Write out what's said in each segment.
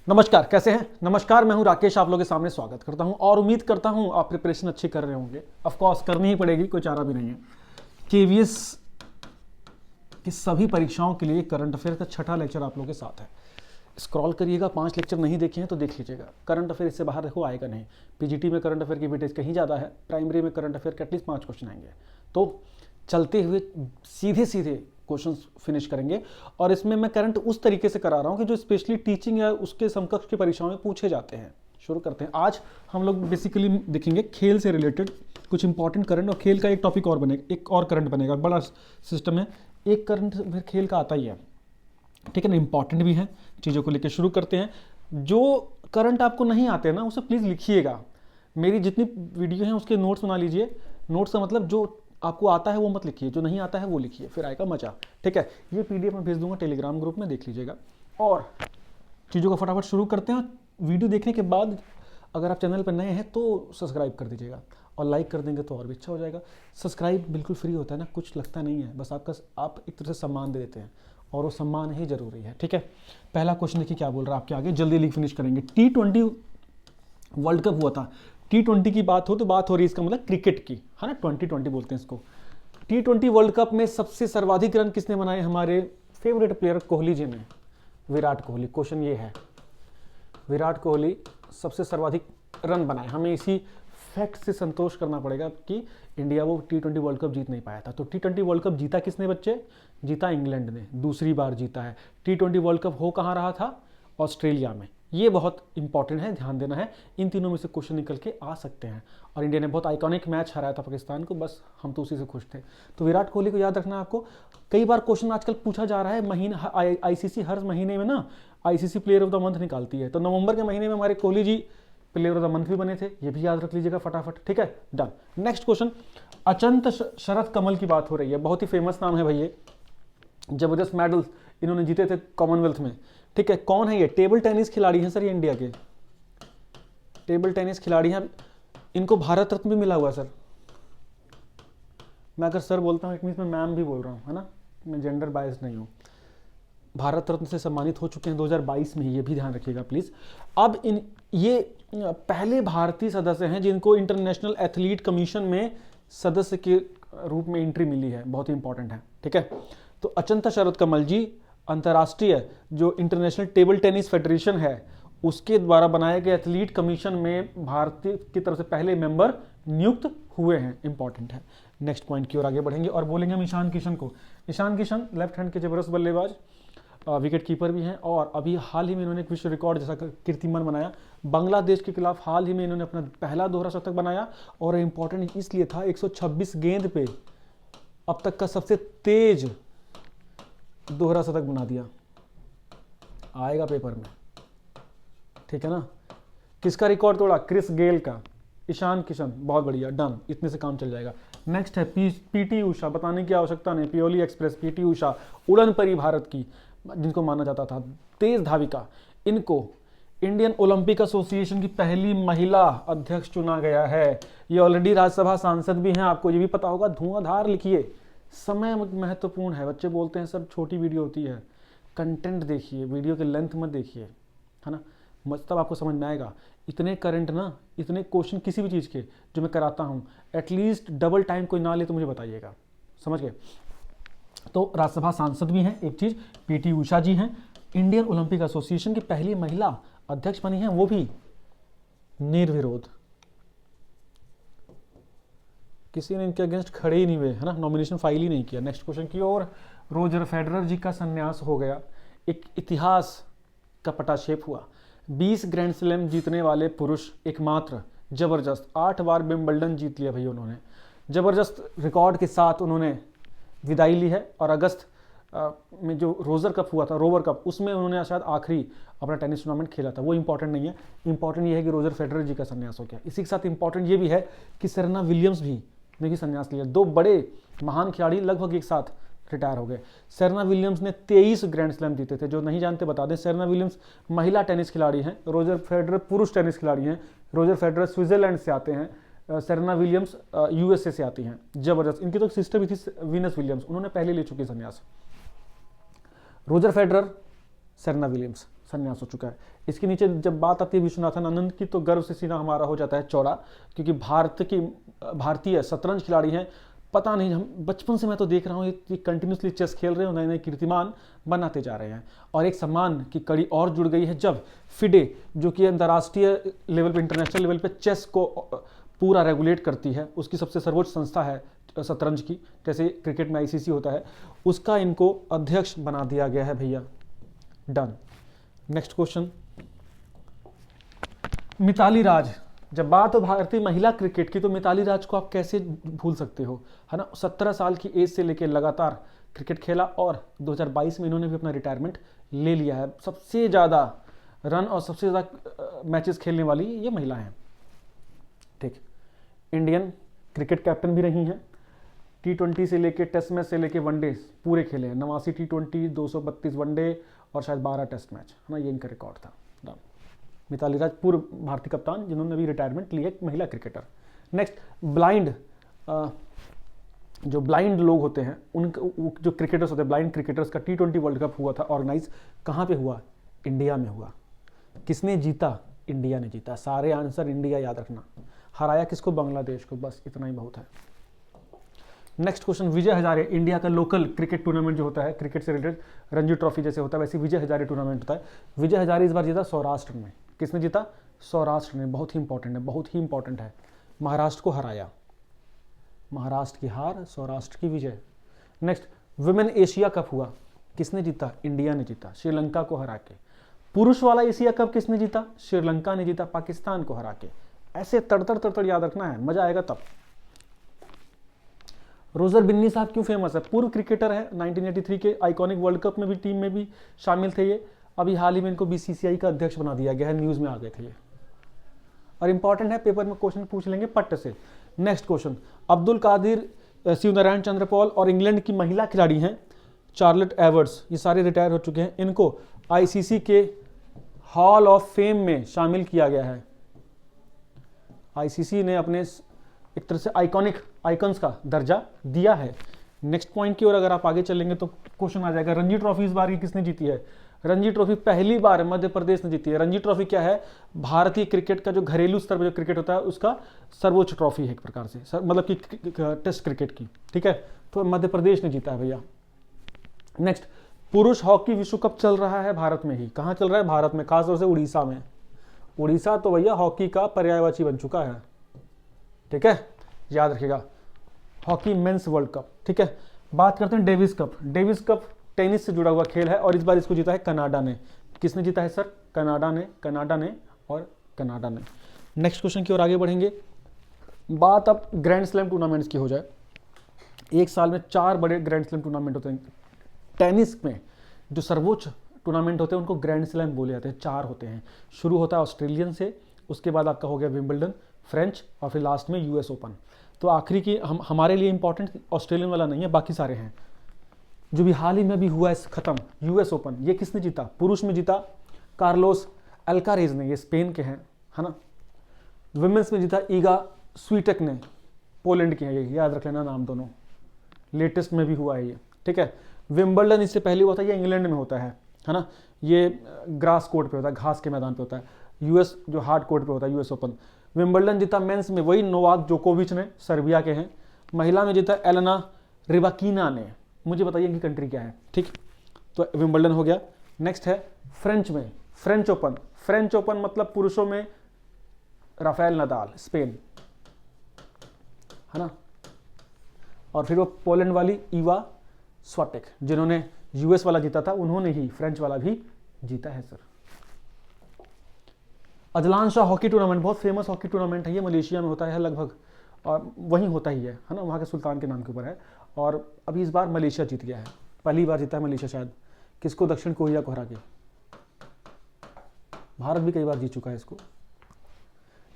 नमस्कार, कैसे हैं? नमस्कार, मैं हूं राकेश, आप लोगों के सामने स्वागत करता हूं और उम्मीद करता हूं आप प्रिपरेशन अच्छी कर रहे होंगे। ऑफ कोर्स करनी ही पड़ेगी, कोई चारा भी नहीं है। केवीएस की सभी परीक्षाओं के लिए करंट अफेयर का छठा लेक्चर आप लोगों के साथ है। स्क्रॉल करिएगा, 5 लेक्चर नहीं देखे हैं तो देख लीजिएगा। करंट अफेयर इससे बाहर देखो आएगा नहीं। पीजीटी में करंट अफेयर की वेटेज कहीं ज़्यादा है, प्राइमरी में करंट अफेयर के एटलीस्ट 5 क्वेश्चन आएंगे। तो चलते हुए सीधे सीधे क्वेश्चंस फिनिश करेंगे और इसमें मैं करंट उस तरीके से करा रहा हूं कि जो स्पेशली टीचिंग या उसके समकक्ष की परीक्षाओं में पूछे जाते हैं। शुरू करते हैं। आज हम लोग बेसिकली देखेंगे खेल से रिलेटेड कुछ इंपॉर्टेंट करंट, और खेल का एक टॉपिक और बनेगा, एक और करंट बनेगा। बड़ा सिस्टम है, एक करंट फिर खेल का आता ही है, ठीक है ना। इंपॉर्टेंट भी है, चीज़ों को लेकर शुरू करते हैं। जो करंट आपको नहीं आते ना उसे प्लीज़ लिखिएगा। मेरी जितनी वीडियो हैं उसके नोट्स बना लीजिए। नोट्स का मतलब जो आपको आता है वो मत लिखिए, जो नहीं आता है वो लिखिए, फिर आएगा मजा, ठीक है। ये पीडीएफ मैं भेज दूंगा टेलीग्राम ग्रुप में, देख लीजिएगा। और चीज़ों को फटाफट शुरू करते हैं। वीडियो देखने के बाद अगर आप चैनल पर नए हैं तो सब्सक्राइब कर दीजिएगा, और लाइक कर देंगे तो और भी अच्छा हो जाएगा। सब्सक्राइब बिल्कुल फ्री होता है ना, कुछ लगता नहीं है, बस आप एक तरह से सम्मान दे देते हैं, और वो सम्मान ही जरूरी है, ठीक है। पहला क्वेश्चन देखिए क्या बोल रहा है आपके आगे, जल्दी लिख फिनिश करेंगे। T20 वर्ल्ड कप हुआ था। T20 की बात हो तो बात हो रही है, इसका मतलब क्रिकेट की, है ना। 2020 बोलते हैं इसको। T20 वर्ल्ड कप में सबसे सर्वाधिक रन किसने बनाए? हमारे फेवरेट प्लेयर कोहली जी ने, विराट कोहली। क्वेश्चन ये है, विराट कोहली सबसे सर्वाधिक रन बनाए। हमें इसी फैक्ट से संतोष करना पड़ेगा कि इंडिया वो T20 वर्ल्ड कप जीत नहीं पाया था। तो T20 वर्ल्ड कप जीता किसने बच्चे? जीता इंग्लैंड ने, दूसरी बार जीता है। T20 वर्ल्ड कप हो कहाँ रहा था? ऑस्ट्रेलिया में। ये बहुत इंपॉर्टेंट है, ध्यान देना है। इन तीनों में से क्वेश्चन निकल के आ सकते हैं। और इंडिया ने बहुत आइकॉनिक मैच हराया था पाकिस्तान को, बस हम तो उसी से खुश थे। तो विराट कोहली को याद रखना आपको। कई बार क्वेश्चन आजकल पूछा जा रहा है, महीना आईसीसी हर महीने में ना ICC player of the month निकालती है। तो नवंबर के महीने में हमारे Kohli ji player of the month भी बने थे, ये भी याद रख लीजिएगा फटाफट, ठीक है। Done. Next question, Achanta Sharath Kamal की बात हो रही है। बहुत ही फेमस नाम है भाई ये, जबरदस्त मेडल इन्होंने जीते थे कॉमनवेल्थ में, ठीक है। कौन है ये? टेबल टेनिस खिलाड़ी हैं सर, ये इंडिया के टेबल टेनिस खिलाड़ी हैं। इनको भारत रत्न भी मिला हुआ सर। मैं अगर सर बोलता हूँ इट मीन्स मैं मैम भी बोल रहा हूँ, है ना, मैं जेंडर बायस नहीं हूँ। भारत रत्न से सम्मानित हो चुके हैं 2022 में, ये भी ध्यान रखिएगा प्लीज। अब ये पहले भारतीय सदस्य हैं जिनको इंटरनेशनल एथलीट कमीशन में सदस्य के रूप में एंट्री मिली है, बहुत ही इंपॉर्टेंट है, ठीक है। तो अचंता शरत कमल जी अंतर्राष्ट्रीय जो इंटरनेशनल टेबल टेनिस फेडरेशन है उसके द्वारा बनाए गए एथलीट कमीशन में भारतीय की तरफ से पहले मेंबर नियुक्त हुए हैं, इंपॉर्टेंट है। नेक्स्ट पॉइंट की ओर आगे बढ़ेंगे और बोलेंगे हम ईशान किशन को। ईशान किशन लेफ्ट हैंड के जबरदस्त बल्लेबाज, विकेट कीपर भी हैं, और अभी हाल ही में इन्होंने एक विश्व रिकॉर्ड जैसा कीर्तिमान बनाया। बांग्लादेश के खिलाफ हाल ही में इन्होंने अपना पहला दोहरा शतक बनाया, और इंपॉर्टेंट इसलिए था 126 गेंद पे अब तक का सबसे तेज दोहरा शतक बना दिया। आएगा पेपर में, ठीक है ना। किसका रिकॉर्ड तोड़ा? क्रिस गेल का। ईशान किशन, बहुत बढ़िया, डन, इतने से काम चल जाएगा। नेक्स्ट है पीटी उषा, बताने की आवश्यकता नहीं, पियोली एक्सप्रेस, पीटी उषा उड़न परी भारत की, जिनको माना जाता था तेज धाविका। इनको इंडियन ओलंपिक एसोसिएशन की पहली महिला अध्यक्ष चुना गया है। ये ऑलरेडी राज्यसभा सांसद भी हैं, आपको ये भी पता होगा। धुआंधार लिखिए, समय महत्वपूर्ण है। बच्चे बोलते हैं सर छोटी वीडियो होती है, कंटेंट देखिए, वीडियो के लेंथ मत देखिए, है ना, मतलब आपको समझ में आएगा। इतने करंट ना, इतने क्वेश्चन किसी भी चीज़ के जो मैं कराता हूँ, एटलीस्ट डबल टाइम कोई ना ले तो मुझे बताइएगा, समझ गए। तो राज्यसभा सांसद भी हैं, एक चीज़। पीटी उषा जी हैं, इंडियन ओलंपिक एसोसिएशन की पहली महिला अध्यक्ष बनी हैं, वो भी निर्विरोध, किसी ने इनके अगेंस्ट खड़े ही नहीं हुए, है ना, नॉमिनेशन फाइल ही नहीं किया। नेक्स्ट क्वेश्चन की ओर, रोजर फेडरर जी का संन्यास हो गया। एक इतिहास का पटाक्षेप हुआ। 20 ग्रैंड स्लैम जीतने वाले पुरुष एकमात्र, जबरदस्त, 8 बार विंबलडन जीत लिया भाई उन्होंने, जबरदस्त रिकॉर्ड के साथ उन्होंने विदाई ली है। और अगस्त में जो रोजर कप हुआ था, रोवर कप, उसमें उन्होंने शायद आखिरी अपना टेनिस टूर्नामेंट खेला था। वो इंपॉर्टेंट नहीं है, इंपॉर्टेंट ये है कि रोजर फेडरर जी का संन्यास हो गया। इसी के साथ इंपॉर्टेंट ये भी है कि सेरेना विलियम्स ने भी संन्यास लिया। 2 बड़े महान खिलाड़ी लगभग एक साथ रिटायर हो गए। सेरेना विलियम्स ने 23 ग्रैंड स्लैम जीते थे। जो नहीं जानते बता दें, सेरेना विलियम्स महिला टेनिस खिलाड़ी हैं, रोजर फेडरर पुरुष टेनिस खिलाड़ी हैं। रोजर फेडरर स्विट्जरलैंड से आते हैं, सेरेना विलियम्स यूएसए से आती हैं। जबरदस्त। इनकी तो सिस्टर भी थी वीनस विलियम्स, उन्होंने पहले ले चुकी संन्यास। रोजर फेडरर, सेरेना विलियम्स, संन्यास हो चुका है। इसके नीचे जब बात आती है विश्वनाथन आनंद की तो गर्व से सीना हमारा हो जाता है चौड़ा, क्योंकि भारतीय शतरंज खिलाड़ी हैं। पता नहीं, हम बचपन से मैं तो देख रहा हूँ ये कंटिन्यूसली चेस खेल रहे हैं, नए नए कीर्तिमान बनाते जा रहे हैं। और एक सम्मान की कड़ी और जुड़ गई है जब फिडे, जो कि अंतर्राष्ट्रीय लेवल पे, इंटरनेशनल लेवल पे चेस को पूरा रेगुलेट करती है, उसकी सबसे सर्वोच्च संस्था है शतरंज की, जैसे क्रिकेट में आईसीसी होता है, उसका इनको अध्यक्ष बना दिया गया है भैया। डन। नेक्स्ट क्वेश्चन, मिताली राज। जब बात हो भारतीय महिला क्रिकेट की तो मिताली राज को आप कैसे भूल सकते हो, है ना। 17 साल की एज से लेकर लगातार क्रिकेट खेला और 2022 में इन्होंने भी अपना रिटायरमेंट ले लिया है। सबसे ज़्यादा रन और सबसे ज़्यादा मैचेस खेलने वाली ये महिला हैं। ठीक, इंडियन क्रिकेट कैप्टन भी रही हैं। T20 से लेके टेस्ट मैच से लेके वनडे पूरे खेले हैं। 89 T20, 232 वनडे और शायद 12 टेस्ट मैच, है ना, ये इनका रिकॉर्ड था। मिताली राज पूर्व भारतीय कप्तान जिन्होंने अभी रिटायरमेंट ली है, महिला क्रिकेटर। नेक्स्ट, ब्लाइंड, जो ब्लाइंड लोग होते हैं उनके, जो क्रिकेटर्स होते हैं ब्लाइंड क्रिकेटर्स का T20 वर्ल्ड कप हुआ था ऑर्गेनाइज, कहाँ पे हुआ? इंडिया में हुआ। किसने जीता? इंडिया ने जीता। सारे आंसर इंडिया याद रखना। हराया किसको? बांग्लादेश को। बस इतना ही बहुत है। Next question, Vijay Hazare, India का लोकल क्रिकेट टूर्नामेंट जो होता है, क्रिकेट से रिलेटेड रणजी ट्रॉफी जैसे होता है वैसे विजय हजारे टूर्नामेंट होता है। विजय हजारे इस बार जीता सौराष्ट्र में। किसने जीता? सौराष्ट्र ने। बहुत ही इंपॉर्टेंट है, बहुत ही इंपॉर्टेंट है। महाराष्ट्र को हराया। महाराष्ट्र की हार, सौराष्ट्र की विजय। नेक्स्ट, वुमेन एशिया कप हुआ। किसने जीता? इंडिया ने जीता, श्रीलंका को हरा के। पुरुष वाला एशिया कप किसने जीता? श्रीलंका ने जीता, पाकिस्तान को हरा के। ऐसे तड़तड़ तड़तड़ याद रखना है, मजा आएगा तब। रोजर बिन्नी साहब क्यों फेमस है? पूर्व क्रिकेटर है, 1983 के आइकॉनिक वर्ल्ड कप में भी टीम में भी शामिल थे ये। अभी हाल ही में इनको बीसीसीआई का अध्यक्ष बना दिया गया है, न्यूज में आ गए थे ये। और इंपॉर्टेंट है, पेपर में क्वेश्चन पूछ लेंगे पट्ट से। नेक्स्ट क्वेश्चन, अब्दुल कादिर, शिवनारायण चंद्रपॉल और इंग्लैंड की महिला खिलाड़ी हैं चार्लेट एवर्ड्स, ये सारे रिटायर हो चुके हैं। इनको आईसीसी के हॉल ऑफ फेम में शामिल किया गया है। आईसीसी ने अपने एक तरह से आइकन्स का दर्जा दिया है। नेक्स्ट पॉइंट की ओर अगर आप आगे चलेंगे तो क्वेश्चन आ जाएगा, रणजी ट्रॉफी इस बार की किसने जीती है? रणजी ट्रॉफी पहली बार मध्य प्रदेश ने जीती है। रणजी ट्रॉफी क्या है? भारतीय क्रिकेट का जो घरेलू स्तर पर जो क्रिकेट होता है उसका सर्वोच्च ट्रॉफी है एक प्रकार से, मतलब कि टेस्ट क्रिकेट की। ठीक है, तो मध्य प्रदेश ने जीता है भैया। नेक्स्ट, पुरुष हॉकी विश्व कप चल रहा है भारत में ही। कहाँ चल रहा है? भारत में, खासतौर से उड़ीसा में। उड़ीसा तो भैया हॉकी का पर्यायवाची बन चुका है। ठीक है, याद रखिएगा, हॉकी मेंस वर्ल्ड कप। ठीक है, बात करते हैं Davis cup. Davis cup tennis से जुड़ा हुआ खेल है और इस बार इसको जीता है कनाडा ने। किसने जीता है सर? कनाडा ने और कनाडा ने। नेक्स्ट क्वेश्चन की ओर आगे बढ़ेंगे। बात अब ग्रैंड स्लैम टूर्नामेंट्स की हो जाए। एक साल में 4 बड़े ग्रैंड स्लैम टूर्नामेंट होते हैं। टेनिस में जो सर्वोच्च टूर्नामेंट होते हैं उनको ग्रैंड स्लैम बोले जाते हैं। 4 होते हैं। शुरू होता है ऑस्ट्रेलियन से, उसके बाद आपका हो गया विंबलडन, फ्रेंच और फिर लास्ट में यूएस ओपन। तो आखिरी की हमारे लिए इंपॉर्टेंट ऑस्ट्रेलियन वाला नहीं है, बाकी सारे हैं। जो भी हाल ही में भी हुआ है खत्म, यूएस ओपन, ये किसने जीता? पुरुष में जीता कार्लोस अल्कारेज ने, ये स्पेन के हैं, है ना। वुमेन्स में जीता ईगा स्वीटेक ने, पोलैंड के हैं ये, याद रख लेना नाम दोनों। लेटेस्ट में भी हुआ है ये। ठीक है, विंबलडन इससे पहले हुआ था, ये इंग्लैंड में होता है ना। ये ग्रास कोर्ट पे होता है, घास के मैदान पे होता है। यूएस जो हार्ड कोर्ट पे होता है, यूएस ओपन। विंबलडन जीता मेंस में वही नोवाक जोकोविच ने, सर्बिया के हैं। महिला में जीता एलेना रिबाकीना ने। मुझे बताइए इनकी कंट्री क्या है? ठीक, तो विंबलडन हो गया। नेक्स्ट है फ्रेंच में, फ्रेंच ओपन। फ्रेंच ओपन मतलब पुरुषों में राफेल नदाल, स्पेन, है ना। और फिर वो पोलैंड वाली ईवा स्वाटेक, जिन्होंने यूएस वाला जीता था, उन्होंने ही फ्रेंच वाला भी जीता है sir. Azlan Shah hockey tournament बहुत फेमस हॉकी टूर्नामेंट है, ये मलेशिया में होता है लगभग, और वहीं होता ही है ना, वहाँ के सुल्तान के नाम के ऊपर है। और अभी इस बार मलेशिया जीत गया है, पहली बार जीता है मलेशिया शायद। किसको? दक्षिण कोरिया को हरा के। भारत भी कई बार जीत चुका है इसको।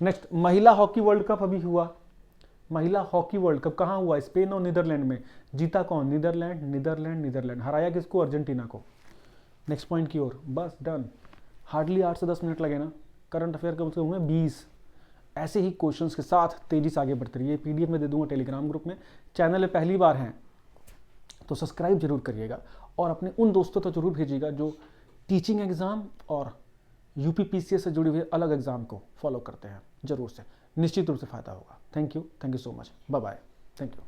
नेक्स्ट, महिला हॉकी वर्ल्ड कप अभी हुआ। महिला हॉकी वर्ल्ड कप कहाँ हुआ? स्पेन और नीदरलैंड में। जीता कौन? नीदरलैंड। हराया किसको? अर्जेंटीना को। नेक्स्ट पॉइंट की ओर, बस डन। हार्डली 8 से 10 मिनट लगे ना। करंट अफेयर कम से कम हुए 20। ऐसे ही क्वेश्चंस के साथ तेजी से आगे बढ़ते रहिए। पीडीएफ में दे दूंगा टेलीग्राम ग्रुप में। चैनल में पहली बार हैं तो सब्सक्राइब जरूर करिएगा और अपने उन दोस्तों तक जरूर भेजिएगा जो टीचिंग एग्ज़ाम और यूपीपीसीएस से जुड़ी हुई अलग एग्ज़ाम को फॉलो करते हैं, ज़रूर से, निश्चित रूप से फ़ायदा होगा। Thank you so much, bye bye, thank you.